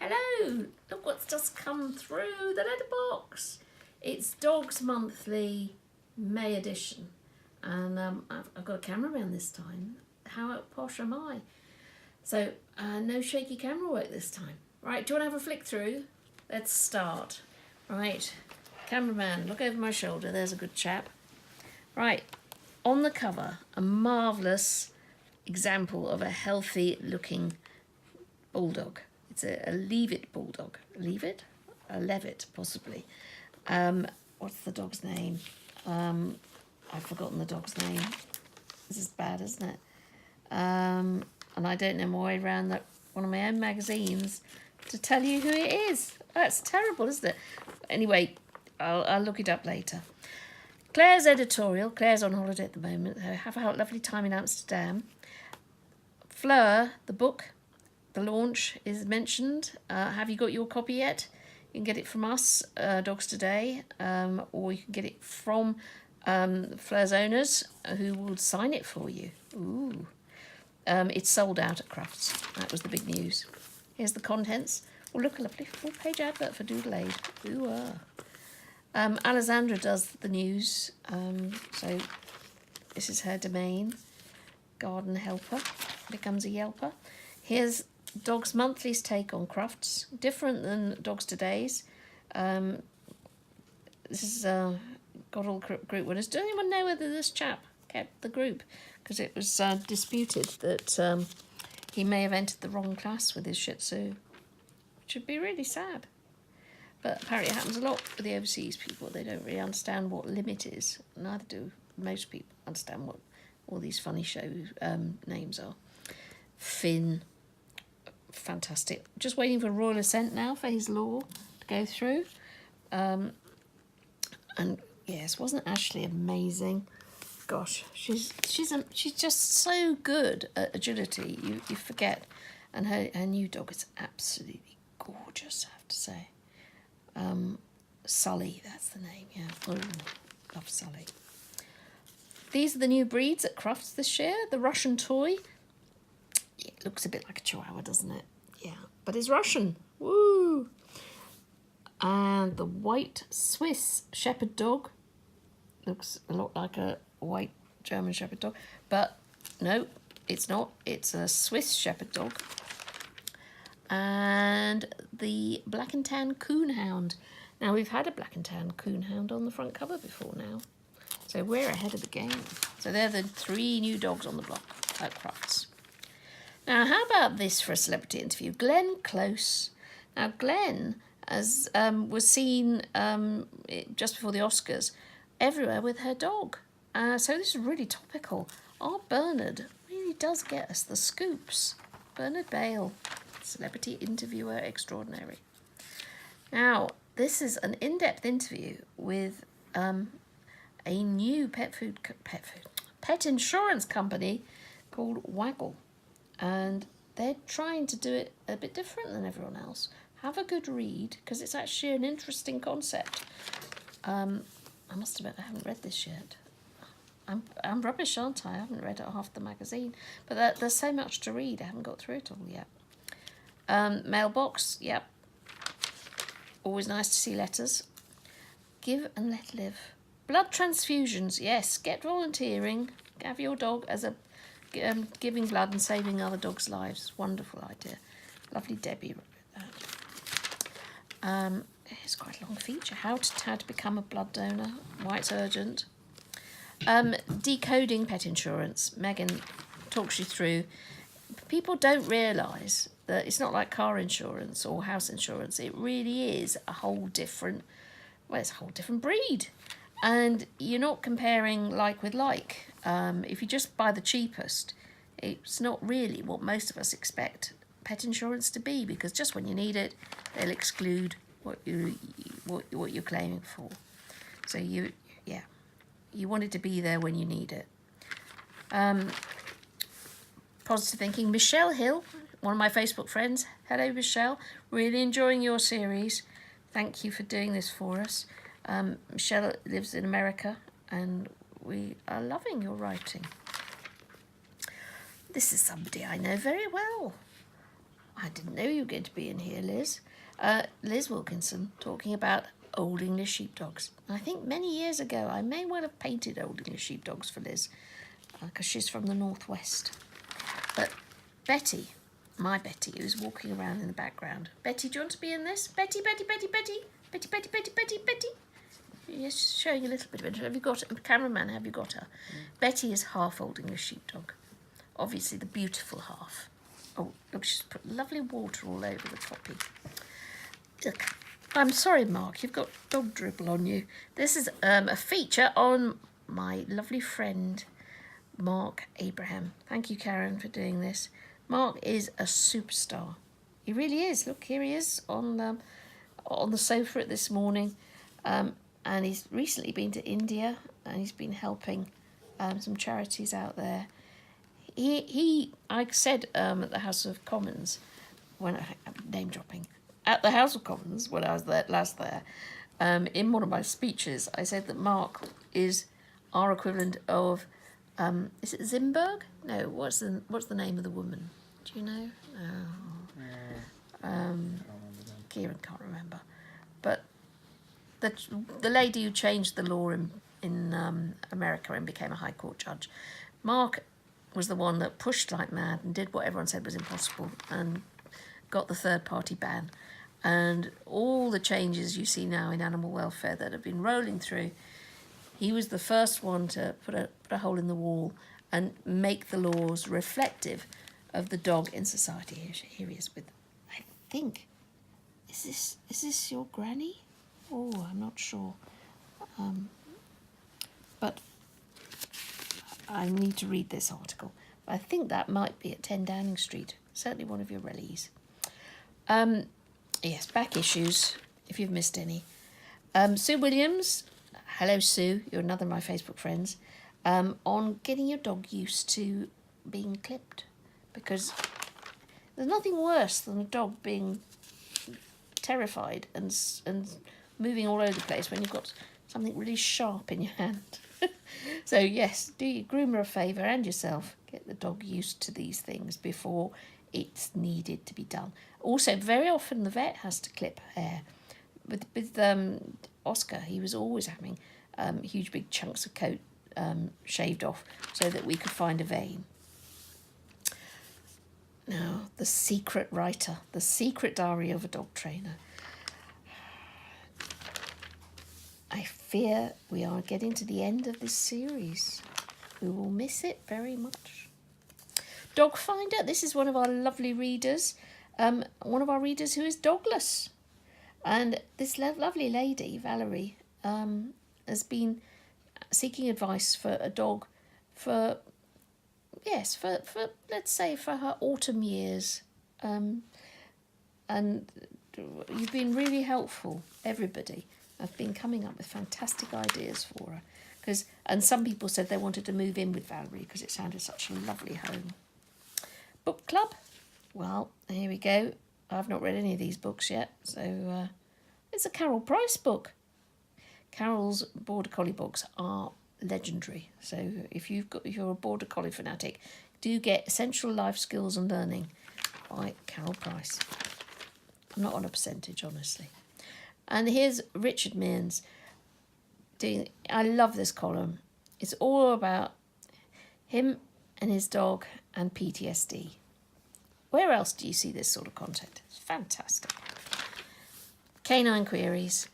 Hello, look what's just come through the letterbox. It's Dogs Monthly May edition, and I've got a cameraman this time. How posh am I? So no shaky camera work this time. Right, do you want to have a flick through? Let's start. Right, cameraman, look over my shoulder. There's a good chap. Right, on the cover, a marvellous example of a healthy looking bulldog. It's a Leavitt bulldog. Leavitt? A Levitt, possibly. What's the dog's name? I've forgotten the dog's name. This is bad, isn't it? And I don't know my way around that one of my own magazines to tell you who it is. That's terrible, isn't it? Anyway, I'll look it up later. Claire's editorial. Claire's on holiday at the moment. Have a lovely time in Amsterdam. Fleur, the book, the launch is mentioned. Have you got your copy yet? You can get it from us, Dogs Today, or you can get it from Fleur's owners, who will sign it for you. Ooh. It's sold out at Crufts. That was the big news. Here's the contents. Oh, look, a lovely full-page advert for Doodle Aid. Ooh, Alessandra does the news, so this is her domain. Garden Helper becomes a Yelper. Here's Dogs Monthly's take on Crufts, different than Dogs Today's. This is got all group winners. Does anyone know whether this chap kept the group? Because it was disputed that he may have entered the wrong class with his Shih Tzu, which would be really sad. But apparently it happens a lot with the overseas people. They don't really understand what limit is. Neither do most people understand what all these funny show names are. Finn, fantastic. Just waiting for royal assent now for his law to go through. And yes, wasn't Ashley amazing? Gosh, she's just so good at agility. You forget, and her new dog is absolutely gorgeous, I have to say. Sully, that's the name. Yeah, ooh, love Sully. These are the new breeds at Crufts this year. The Russian toy. It looks a bit like a Chihuahua, doesn't it? Yeah, but it's Russian. Woo! And the white Swiss Shepherd dog. Looks a lot like a white German Shepherd dog. But no, it's not. It's a Swiss Shepherd dog. And the Black and Tan Coonhound. Now, we've had a Black and Tan Coonhound on the front cover before now. So we're ahead of the game. So they're the 3 new dogs on the block at Crufts. Now, how about this for a celebrity interview? Glenn Close. Now, Glenn was seen just before the Oscars everywhere with her dog. So this is really topical. Our Bernard really does get us the scoops. Bernard Bale, celebrity interviewer extraordinary. Now, this is an in-depth interview with a new pet insurance company called Waggle. And they're trying to do it a bit different than everyone else. Have a good read, because it's actually an interesting concept. I must admit, I haven't read this yet. I'm rubbish, aren't I? I haven't read half the magazine. But there's so much to read, I haven't got through it all yet. Mailbox, yep. Always nice to see letters. Give and let live. Blood transfusions, yes. Get volunteering. Have your dog as a giving blood and saving other dogs' lives. Wonderful idea. Lovely Debbie wrote that. It's quite a long feature. How to become a blood donor. Why it's urgent. Decoding pet insurance. Megan talks you through. People don't realise that it's not like car insurance or house insurance. It really is a whole different, it's a whole different breed. And you're not comparing like with like. If you just buy the cheapest, it's not really what most of us expect pet insurance to be, because just when you need it, they'll exclude what you're claiming for. So you want it to be there when you need it. Positive thinking. Michelle Hill, one of my Facebook friends. Hello, Michelle. Really enjoying your series. Thank you for doing this for us. Michelle lives in America, and we are loving your writing. This is somebody I know very well. I didn't know you were going to be in here, Liz. Liz Wilkinson, talking about Old English Sheepdogs. I think many years ago I may well have painted Old English Sheepdogs for Liz, because she's from the northwest. But Betty, my Betty, who's walking around in the background. Betty, do you want to be in this? Betty, Betty, Betty, Betty, Betty, Betty, Betty, Betty, Betty. Yes, showing a little bit of it. Have you got her? Cameraman, have you got her? Betty is half Old English Sheepdog. Obviously the beautiful half. Oh, look, she's put lovely water all over the toppy. Look, I'm sorry, Mark, you've got dog dribble on you. This is a feature on my lovely friend, Marc Abraham. Thank you, Karen, for doing this. Mark is a superstar. He really is. Look, here he is on the sofa this morning. And he's recently been to India, and he's been helping some charities out there. I said at the House of Commons, when name dropping, at the House of Commons when I was last there, in one of my speeches, I said that Mark is our equivalent of, is it Ginsberg? No, what's the name of the woman? Do you know? Kieran can't remember, but the lady who changed the law in America and became a High Court judge. Mark was the one that pushed like mad and did what everyone said was impossible and got the third-party ban. And all the changes you see now in animal welfare that have been rolling through, he was the first one to put a hole in the wall and make the laws reflective of the dog in society. Here he is with, I think, is this your granny? Oh, I'm not sure. But I need to read this article. I think that might be at 10 Downing Street. Certainly one of your rallies. Yes, back issues, if you've missed any. Sue Williams, hello Sue, you're another of my Facebook friends, on getting your dog used to being clipped. Because there's nothing worse than a dog being terrified and moving all over the place when you've got something really sharp in your hand. So yes, do your groomer a favour and yourself. Get the dog used to these things before it's needed to be done. Also, very often the vet has to clip hair. With Oscar, he was always having huge big chunks of coat shaved off so that we could find a vein. Now, the secret writer, the secret diary of a dog trainer. I fear we are getting to the end of this series. We will miss it very much. Dog Finder, this is one of our lovely readers, one of our readers who is dogless. And this lovely lady, Valerie, has been seeking advice for a dog for let's say for her autumn years. And you've been really helpful, everybody. I've been coming up with fantastic ideas for her. And some people said they wanted to move in with Valerie because it sounded such a lovely home. Book club? Well, here we go. I've not read any of these books yet, so it's a Carol Price book. Carol's Border Collie books are legendary. So if you're a Border Collie fanatic, do get Essential Life Skills and Learning by Carol Price. I'm not on a percentage, honestly. And here's Richard Mearns doing. I love this column. It's all about him and his dog and PTSD. Where else do you see this sort of content? It's fantastic. Canine queries.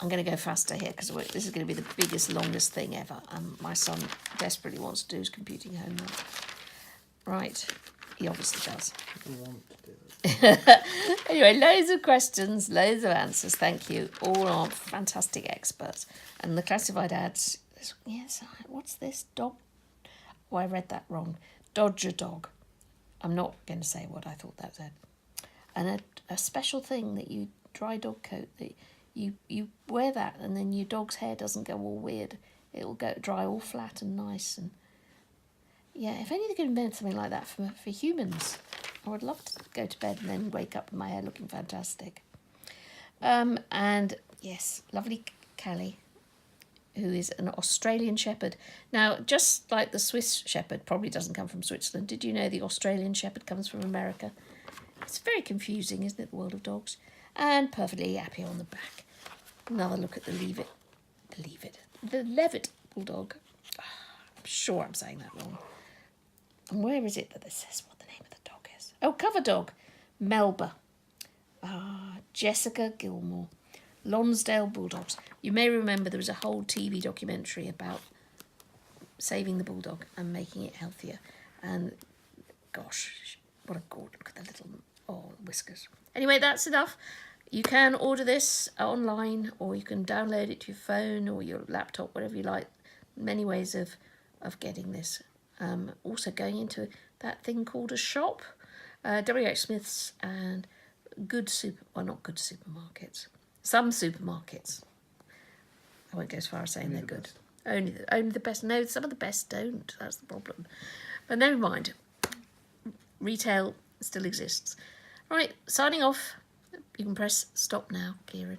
I'm going to go faster here because this is going to be the biggest, longest thing ever. My son desperately wants to do his computing homework. Right. He obviously does. I want to do it. Anyway, loads of questions, loads of answers. Thank you. All are fantastic experts. And the classified ads, yes, what's this? Dog? Oh, I read that wrong. Dodger dog. I'm not going to say what I thought that said. And a special thing that you dry dog coat, that you wear that and then your dog's hair doesn't go all weird. It'll go dry all flat and nice. And yeah, if only they could invent something like that for humans. I would love to go to bed and then wake up with my hair looking fantastic. And yes, lovely Callie, who is an Australian Shepherd. Now, just like the Swiss Shepherd probably doesn't come from Switzerland, did you know the Australian Shepherd comes from America? It's very confusing, isn't it, the world of dogs? And perfectly happy on the back. Another look at the the Levitt Bulldog. I'm sure I'm saying that wrong. And where is it that it says what the name of the dog is? Oh, cover dog. Melba. Jessica Gilmore. Lonsdale Bulldogs. You may remember there was a whole TV documentary about saving the bulldog and making it healthier. And gosh, what a gorgeous, look at the little whiskers. Anyway, that's enough. You can order this online, or you can download it to your phone or your laptop, whatever you like. Many ways of getting this. Also going into that thing called a shop, W.H. Smith's, and not good supermarkets. Some supermarkets. I won't go as far as saying they're good. Only the best. No, some of the best don't. That's the problem. But never mind. Retail still exists. Right, signing off. You can press stop now, Kieran.